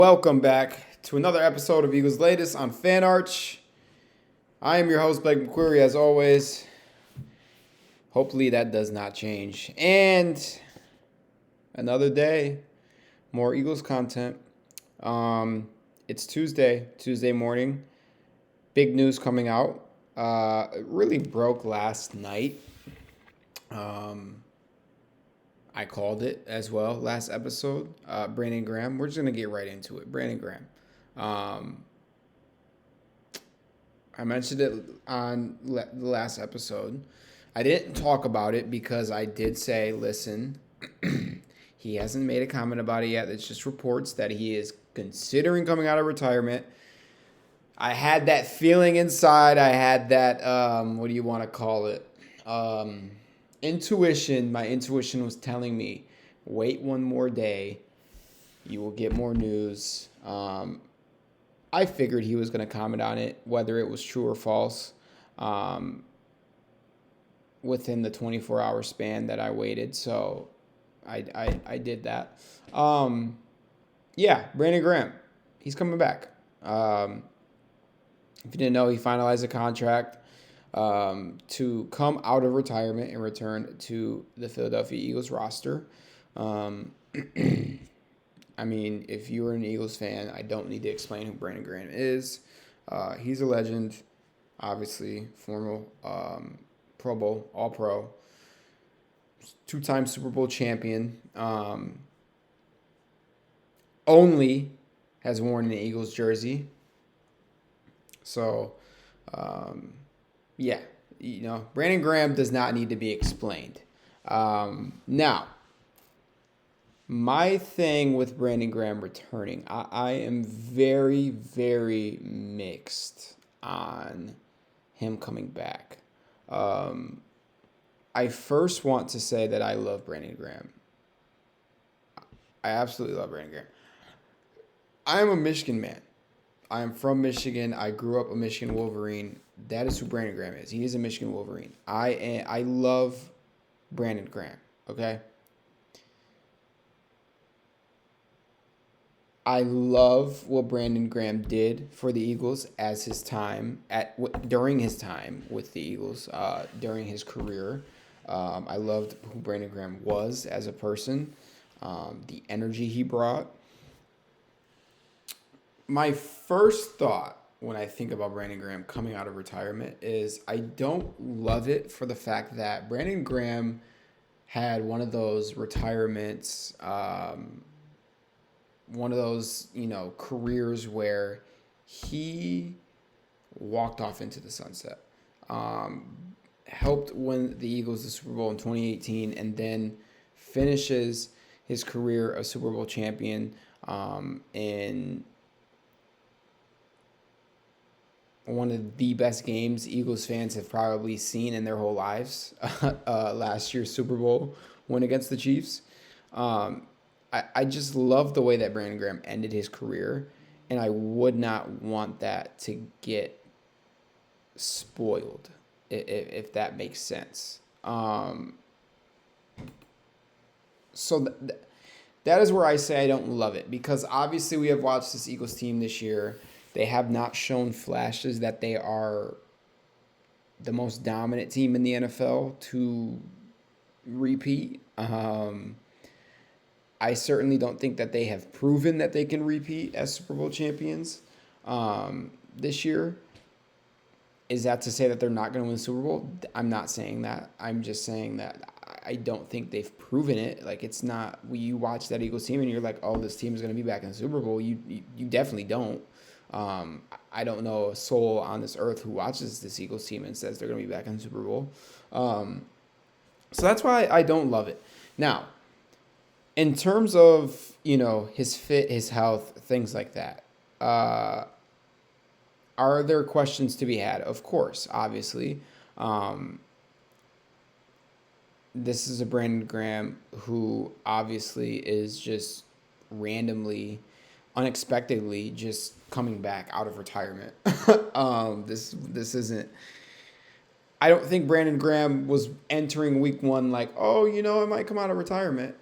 Welcome back to another episode of Eagles Latest on Fan Arch. I am your host, Blake McQueary, as always. Hopefully that does not change. And another day, more Eagles content. It's Tuesday morning. Big news coming out. It really broke last night. I called it as well last episode. Brandon Graham. We're just going to get right into it. Brandon Graham. I mentioned it on the last episode. I didn't talk about it because I did say, listen, he hasn't made a comment about it yet. It's just reports that he is considering coming out of retirement. I had that feeling inside. I had that, what do you want to call it? Intuition. My intuition was telling me, wait one more day. You will get more news. I figured he was going to comment on it, whether it was true or false, within the 24-hour span that I waited. So I did that. Yeah, Brandon Graham. He's coming back. If you didn't know, he finalized a contract to come out of retirement and return to the Philadelphia Eagles roster. I mean, if you were an Eagles fan, I don't need to explain who Brandon Graham is. He's a legend, obviously, former Pro Bowl, All-Pro, two-time Super Bowl champion. Only has worn an Eagles jersey. So, yeah, Brandon Graham does not need to be explained. Now, my thing with Brandon Graham returning, I am very, very mixed on him coming back. I first want to say that I love Brandon Graham. I absolutely love Brandon Graham. I am a Michigan man. I am from Michigan. I grew up a Michigan Wolverine. That is who Brandon Graham is. He is a Michigan Wolverine. I love Brandon Graham, okay? I love what Brandon Graham did for the Eagles during his time with the Eagles, during his career. I loved who Brandon Graham was as a person, the energy he brought. My first thought when I think about Brandon Graham coming out of retirement is I don't love it for the fact that Brandon Graham had one of those retirements, one of those, careers where he walked off into the sunset. Helped win the Eagles the Super Bowl in 2018 and then finishes his career a Super Bowl champion in one of the best games Eagles fans have probably seen in their whole lives. Last year's Super Bowl win against the Chiefs. I just love the way that Brandon Graham ended his career, and I would not want that to get spoiled, if that makes sense. So that is where I say I don't love it, because obviously we have watched this Eagles team this year. They have not shown flashes that they are the most dominant team in the NFL to repeat. I certainly don't think that they have proven that they can repeat as Super Bowl champions this year. Is that to say that they're not going to win the Super Bowl? I'm not saying that. I'm just saying that I don't think they've proven it. Like, it's not, you watch that Eagles team and you're like, oh, this team is going to be back in the Super Bowl. You definitely don't. I don't know a soul on this earth who watches this Eagles team and says they're going to be back in the Super Bowl. So that's why I don't love it. Now, in terms of, his fit, his health, things like that, are there questions to be had? Of course, obviously. This is a Brandon Graham who obviously is just randomly, unexpectedly just coming back out of retirement. This isn't. I don't think Brandon Graham was entering week one like, oh, I might come out of retirement.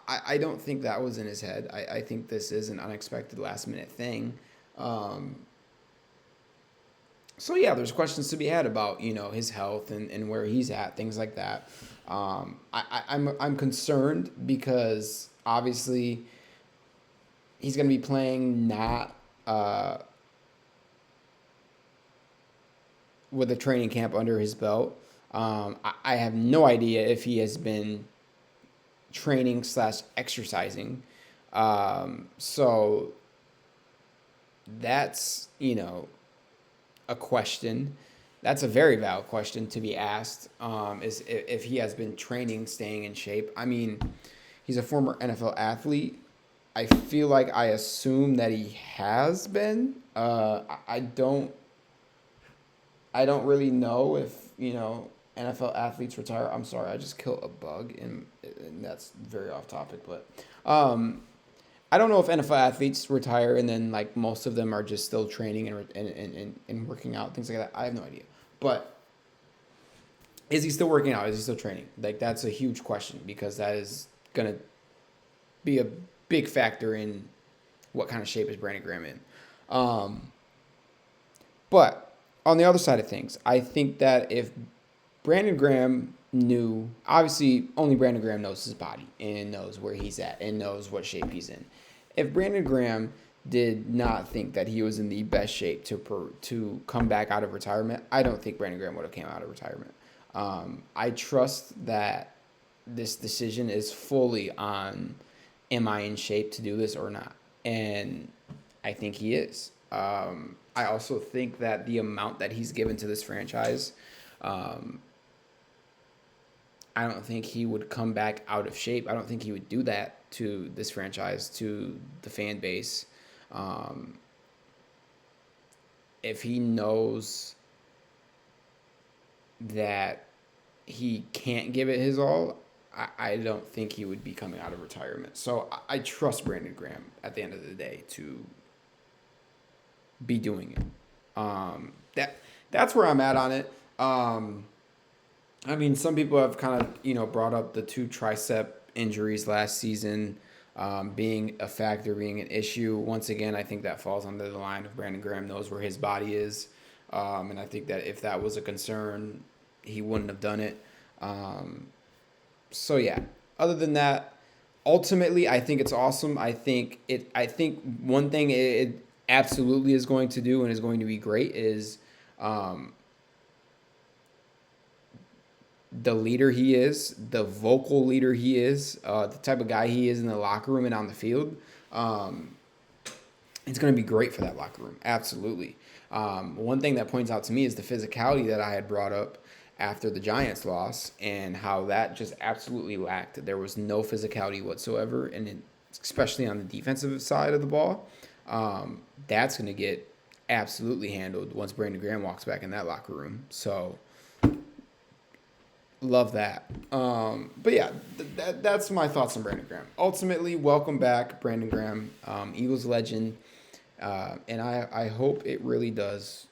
I don't think that was in his head. I think this is an unexpected last minute thing. Um, so yeah, there's questions to be had about his health and where he's at, things like that. I'm concerned because obviously he's going to be playing not with a training camp under his belt. I have no idea if he has been training / exercising. So that's a question. That's a very valid question to be asked. Is if he has been training, staying in shape. I mean, he's a former NFL athlete. I feel like I assume that he has been. I don't really know if NFL athletes retire. I'm sorry, I just killed a bug, and that's very off topic. But I don't know if NFL athletes retire and then like most of them are just still training and working out, things like that. I have no idea. But is he still working out? Is he still training? Like that's a huge question because that is gonna be a big factor in what kind of shape is Brandon Graham in. But on the other side of things, I think that if Brandon Graham knew, obviously only Brandon Graham knows his body and knows where he's at and knows what shape he's in. If Brandon Graham did not think that he was in the best shape to come back out of retirement, I don't think Brandon Graham would have came out of retirement. I trust that this decision is fully on, am I in shape to do this or not? And I think he is. I also think that the amount that he's given to this franchise, I don't think he would come back out of shape. I don't think he would do that to this franchise, to the fan base. If he knows that he can't give it his all, I don't think he would be coming out of retirement. So I trust Brandon Graham at the end of the day to be doing it. That's where I'm at on it. I mean, some people have kind of, brought up the 2 tricep injuries last season being a factor, being an issue. Once again, I think that falls under the line of Brandon Graham knows where his body is. And I think that if that was a concern, he wouldn't have done it. So, yeah, other than that, ultimately, I think it's awesome. I think one thing it absolutely is going to do and is going to be great is the leader he is, the vocal leader he is, the type of guy he is in the locker room and on the field. It's going to be great for that locker room. Absolutely. One thing that points out to me is the physicality that I had brought up after the Giants loss and how that just absolutely lacked. There was no physicality whatsoever, and especially on the defensive side of the ball. That's going to get absolutely handled once Brandon Graham walks back in that locker room. So love that. But yeah, that's my thoughts on Brandon Graham. Ultimately, welcome back, Brandon Graham, Eagles legend. And I hope it really does,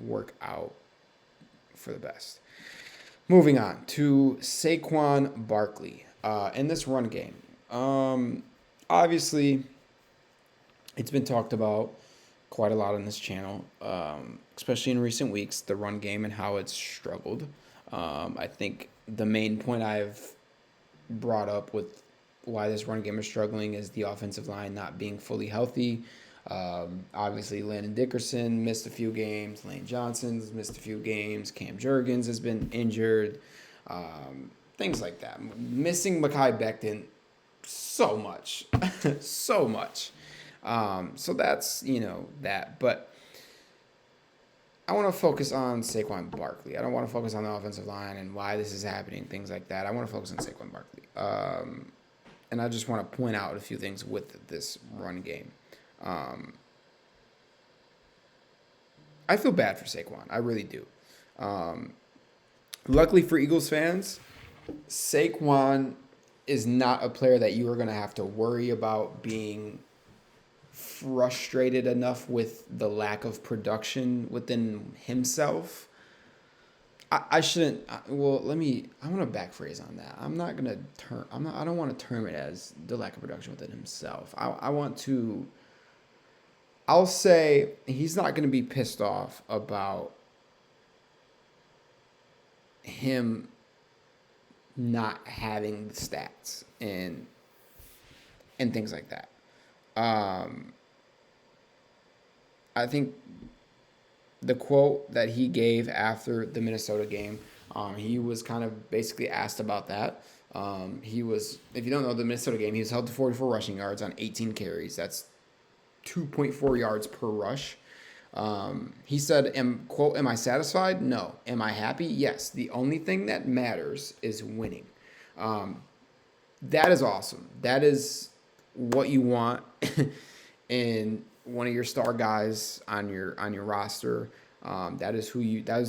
work out for the best. Moving on to Saquon Barkley in this run game. Obviously, it's been talked about quite a lot on this channel, especially in recent weeks, the run game and how it's struggled. I think the main point I've brought up with why this run game is struggling is the offensive line not being fully healthy. Obviously, Landon Dickerson missed a few games. Lane Johnson's missed a few games. Cam Jurgens has been injured. Things like that. Missing Mekhi Becton so much. So much. So that's, that. But I want to focus on Saquon Barkley. I don't want to focus on the offensive line and why this is happening, things like that. I want to focus on Saquon Barkley. And I just want to point out a few things with this run game. I feel bad for Saquon. I really do. Luckily for Eagles fans, Saquon is not a player that you are going to have to worry about being frustrated enough with the lack of production within himself I shouldn't. Well, I want to backphrase on that. I'm not gonna term. I'm not. I don't want to term it as the lack of production within himself. I want to. I'll say he's not gonna be pissed off about him not having the stats and things like that. Um, I think the quote that he gave after the Minnesota game, he was kind of basically asked about that. He was, if you don't know the Minnesota game, he was held to 44 rushing yards on 18 carries. That's 2.4 yards per rush. He said, quote, am I satisfied? No. Am I happy? Yes. The only thing that matters is winning. That is awesome. That is what you want in one of your star guys on your roster. That is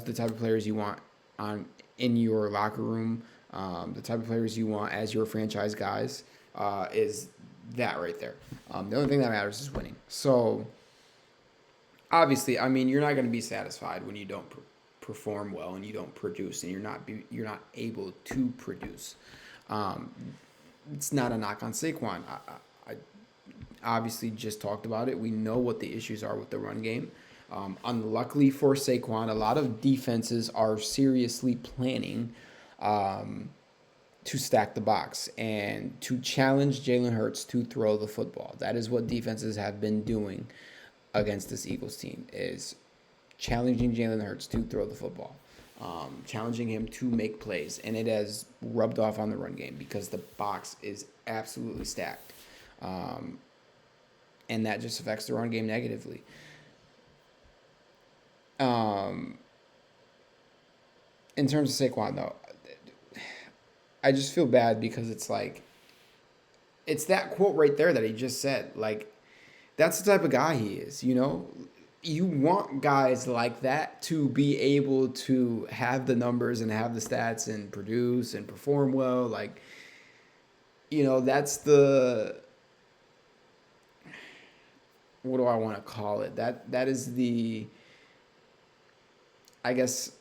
the type of players you want on in your locker room. The type of players you want as your franchise guys is that right there. The only thing that matters is winning. So obviously, I mean, you're not going to be satisfied when you don't perform well and you don't produce and you're not able to produce. It's not a knock on Saquon. I obviously just talked about it. We know what the issues are with the run game. Unluckily for Saquon, a lot of defenses are seriously planning to stack the box and to challenge Jalen Hurts to throw the football. That is what defenses have been doing against this Eagles team, is challenging Jalen Hurts to throw the football, challenging him to make plays. And it has rubbed off on the run game because the box is absolutely stacked. And that just affects the run game negatively. In terms of Saquon, though, I just feel bad because it's like, it's that quote right there that he just said. Like, that's the type of guy he is, you know? You want guys like that to be able to have the numbers and have the stats and produce and perform well. Like, you know, that's the, what do I want to call it? That is the, I guess,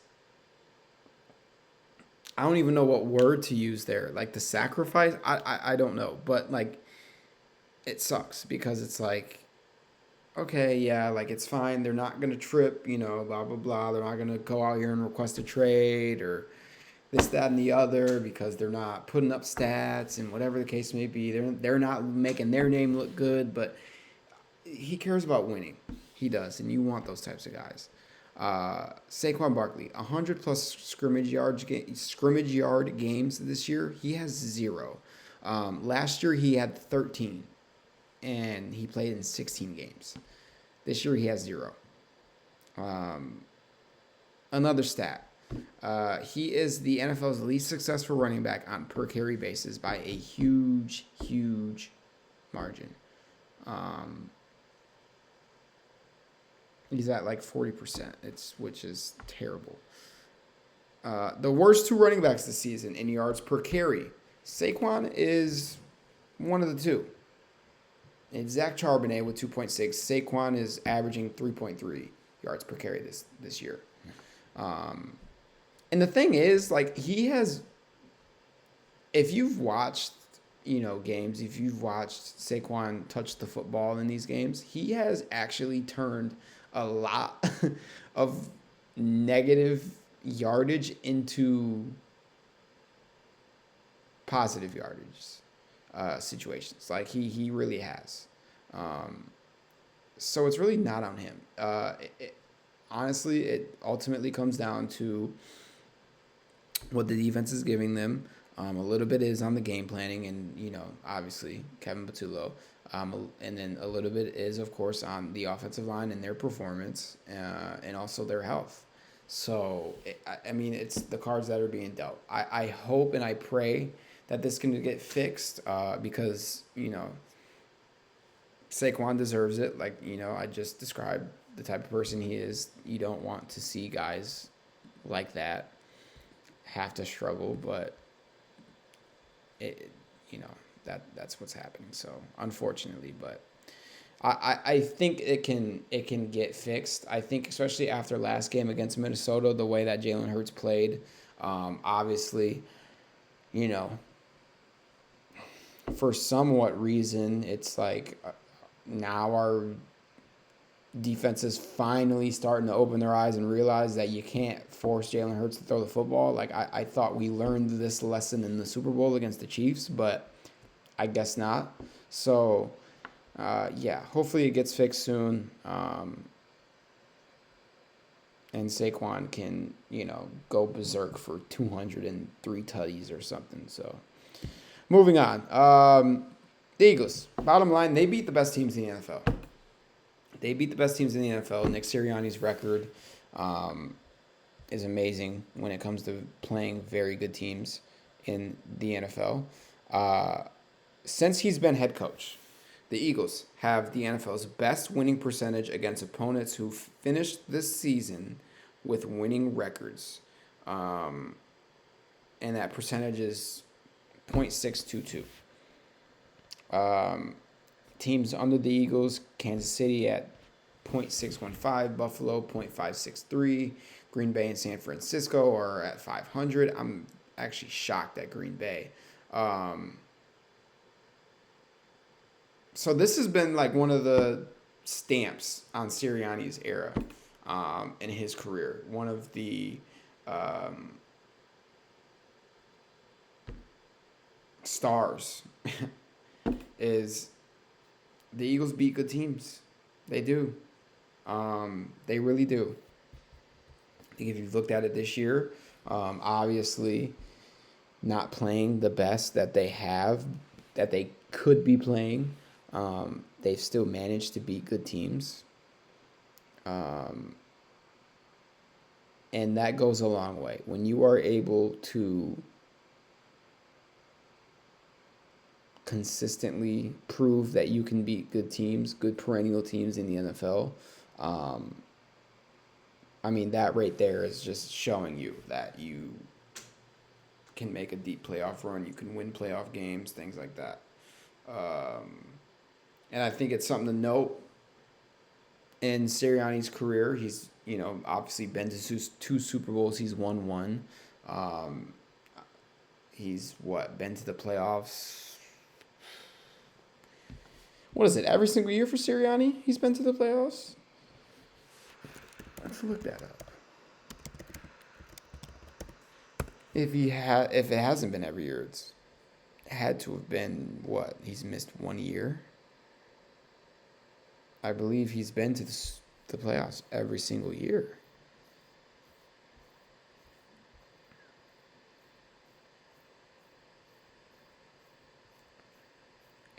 I don't even know what word to use there. Like the sacrifice, I don't know. But like, it sucks because it's like, okay, yeah, like it's fine. They're not going to trip, you know, blah, blah, blah. They're not going to go out here and request a trade or this, that, and the other because they're not putting up stats and whatever the case may be. They're not making their name look good, but he cares about winning. He does, and you want those types of guys. Saquon Barkley, 100 plus scrimmage yard games this year. He has 0. Last year he had 13, and he played in 16 games. This year he has 0. Another stat. He is the NFL's least successful running back on per carry basis by a huge, huge margin. He's at like 40%, which is terrible. The worst 2 running backs this season in yards per carry. Saquon is one of the 2. And Zach Charbonnet with 2.6. Saquon is averaging 3.3 yards per carry this year. And the thing is, like, he has, if you've watched, you know, games, if you've watched Saquon touch the football in these games, he has actually turned a lot of negative yardage into positive yardage situations. Like he really has. So it's really not on him. Honestly, it ultimately comes down to what the defense is giving them. A little bit is on the game planning and, you know, obviously Kevin Patullo. And then a little bit is, of course, on the offensive line and their performance and also their health. So, I mean, it's the cards that are being dealt. I hope and I pray that this can get fixed because, you know, Saquon deserves it. Like, you know, I just described the type of person he is. You don't want to see guys like that have to struggle, but it, you know, that's what's happening. So unfortunately, but I think it can get fixed. I think especially after last game against Minnesota, the way that Jalen Hurts played, obviously, you know, for somewhat reason, it's like now our defense is finally starting to open their eyes and realize that you can't force Jalen Hurts to throw the football. Like I thought we learned this lesson in the Super Bowl against the Chiefs, but I guess not. So, yeah, hopefully it gets fixed soon. And Saquon can, go berserk for 203 tutties or something. So, moving on. The Eagles, bottom line, they beat the best teams in the NFL. They beat the best teams in the NFL. Nick Sirianni's record is amazing when it comes to playing very good teams in the NFL. Since he's been head coach, the Eagles have the NFL's best winning percentage against opponents who finished this season with winning records. And that percentage is .622. Teams under the Eagles, Kansas City at .615, Buffalo .563, Green Bay and San Francisco are at 500. I'm actually shocked at Green Bay. So this has been like one of the stamps on Sirianni's era in his career. One of the stars is the Eagles beat good teams. They do. They really do. I think if you've looked at it this year, obviously not playing the best that they have, that they could be playing, they've still managed to beat good teams. And that goes a long way. When you are able to consistently prove that you can beat good teams, good perennial teams in the NFL, that right there is just showing you that you can make a deep playoff run, you can win playoff games, things like that. And I think it's something to note in Sirianni's career. He's, obviously been to two Super Bowls. He's won one. He's been to the playoffs. What is it? Every single year for Sirianni, he's been to the playoffs? Let's look that up. If it hasn't been every year, it's had to have been he's missed 1 year. I believe he's been to the playoffs every single year.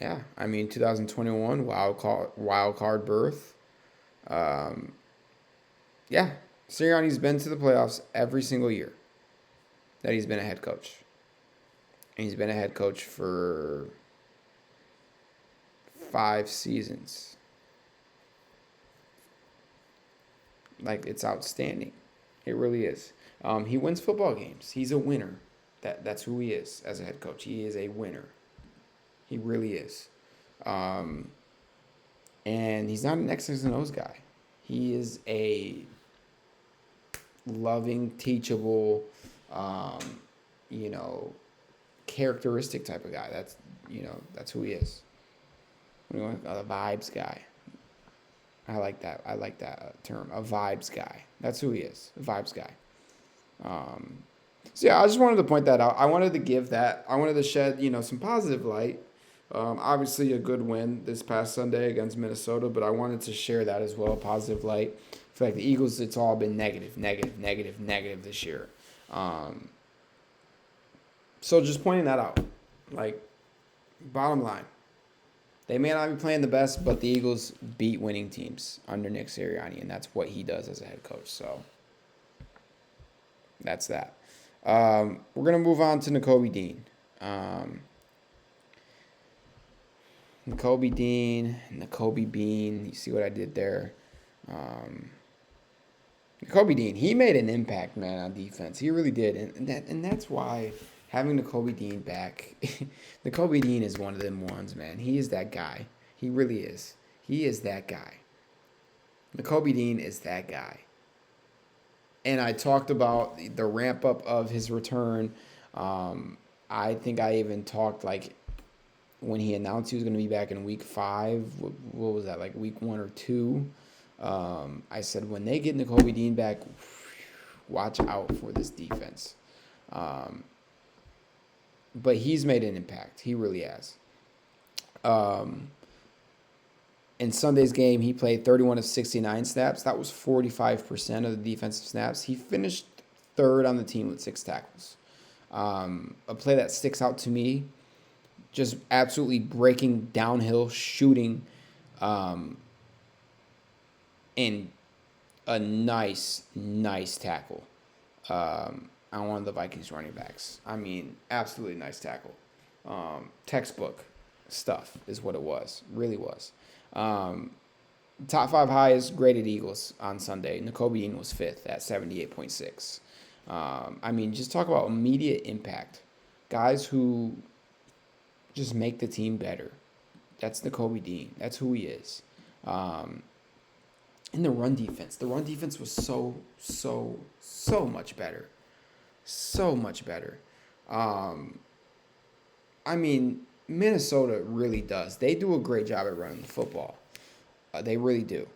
Yeah, 2021 wild card berth. Yeah, Sirianni's been to the playoffs every single year that he's been a head coach. And he's been a head coach for 5 seasons. Like, it's outstanding. It really is. He wins football games. He's a winner. That's who he is as a head coach. He is a winner. He really is. And he's not an X's and O's guy. He is a loving, teachable, characteristic type of guy. That's who he is. A vibes guy. I like that term. A vibes guy. That's who he is. A vibes guy. So yeah, I just wanted to point that out. I wanted to shed, some positive light. Obviously a good win this past Sunday against Minnesota, but I wanted to share that as well, positive light. I feel like the Eagles, it's all been negative this year. So just pointing that out. Like, bottom line, they may not be playing the best, but the Eagles beat winning teams under Nick Sirianni, and that's what he does as a head coach. So that's that. We're going to move on to Nakobe Dean. Nakobe Bean. You see what I did there? Nakobe Dean, he made an impact, man, on defense. He really did. And that's why having Nakobe Dean back, Nakobe Dean is one of them ones, man. He is that guy. He really is. He is that guy. Nakobe Dean is that guy. And I talked about the ramp up of his return. I think I even talked like when he announced he was going to be back in week 5. What was that, like week 1 or 2? I said when they get Nakobe Dean back, watch out for this defense. But he's made an impact. He really has. In Sunday's game, he played 31 of 69 snaps. That was 45% of the defensive snaps. He finished third on the team with 6 tackles. A play that sticks out to me, just absolutely breaking downhill, shooting, and a nice tackle on one of the Vikings running backs. I mean, absolutely nice tackle. Textbook stuff is what it was. Really was. Top 5 highest graded Eagles on Sunday. Nakobe Dean was 5th at 78.6. I mean, just talk about immediate impact. Guys who just make the team better. That's Nakobe Dean. That's who he is. And the run defense. The run defense was so much better. So much better. I mean, Minnesota really does. They do a great job at running the football. They really do.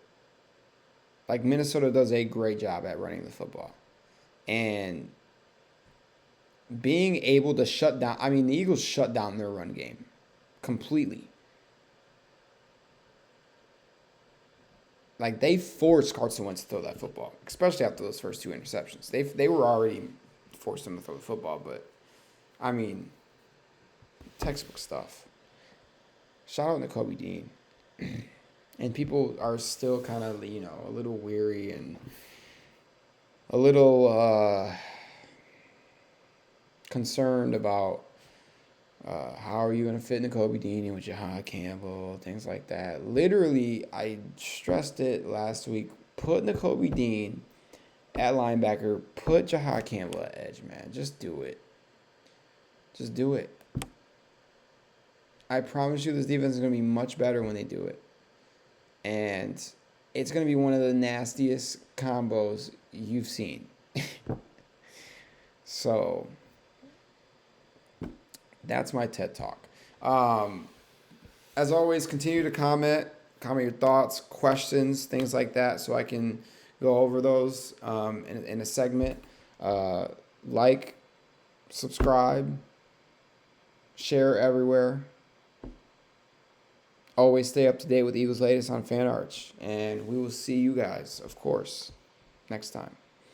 Like, Minnesota does a great job at running the football. And being able to shut down... I mean, the Eagles shut down their run game completely. Like, they forced Carson Wentz to throw that football, especially after those first 2 interceptions. They were already forced him to throw the football, but, I mean, textbook stuff. Shout out to Nakobe Dean. And people are still kind of, you know, a little weary and a little concerned about how are you going to fit Nakobe Dean in with Jahad Campbell, things like that. Literally, I stressed it last week. Put Nakobe Dean at linebacker. Put Jahad Campbell at edge, man. Just do it. Just do it. I promise you this defense is going to be much better when they do it. And it's going to be one of the nastiest combos you've seen. So, that's my TED Talk. As always, continue to comment your thoughts, questions, things like that, so I can go over those in a segment. Like, subscribe, share everywhere. Always stay up to date with Eagles latest on Fan Arch. And we will see you guys, of course, next time.